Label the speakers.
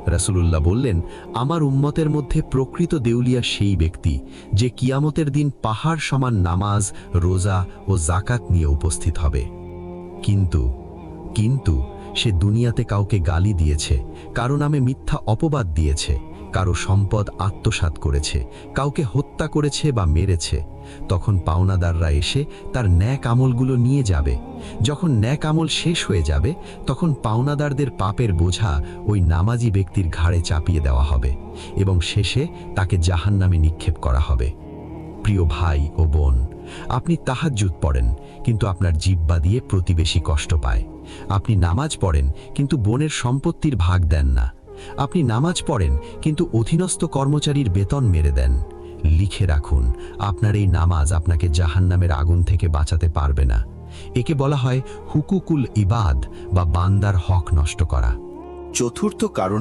Speaker 1: রাসূলুল্লাহ বললেন, আমার উম্মতের মধ্যে প্রকৃত দেউলিয়া সেই ব্যক্তি যে কিয়ামতের দিন পাহাড় সমান নামাজ, রোজা ও যাকাত নিয়ে উপস্থিত হবে। কিন্তু সে দুনিয়াতে কাউকে গালি দিয়েছে, কারো নামে মিথ্যা অপবাদ দিয়েছে, কারো সম্পদ আত্মসাৎ করেছে, কাউকে হত্যা করেছে বা মেরেছে। তখন পাওনাদাররা এসে তার ন্যাক আমলগুলো নিয়ে যাবে। যখন ন্যাক আমল শেষ হয়ে যাবে, তখন পাওনাদারদের পাপের বোঝা ওই নামাজি ব্যক্তির ঘাড়ে চাপিয়ে দেওয়া হবে এবং শেষে তাকে জাহান্নামে নিক্ষেপ করা হবে। প্রিয় ভাই ও বোন, আপনি তাহাজ্জুদ পড়েন, কিন্তু আপনার জিহ্বা দিয়ে প্রতিবেশী কষ্ট পায়। আপনি নামাজ পড়েন, কিন্তু বোনের সম্পত্তির ভাগ দেন না। আপনি নামাজ পড়েন, কিন্তু অধীনস্থ কর্মচারীর বেতন মেরে দেন। লিখে রাখুন, আপনার এই নামাজ আপনাকে জাহান্নামের আগুন থেকে বাঁচাতে পারবে না। একে বলা হয় হুকুকুল ইবাদ বা বান্দার হক নষ্ট করা।
Speaker 2: চতুর্থ কারণ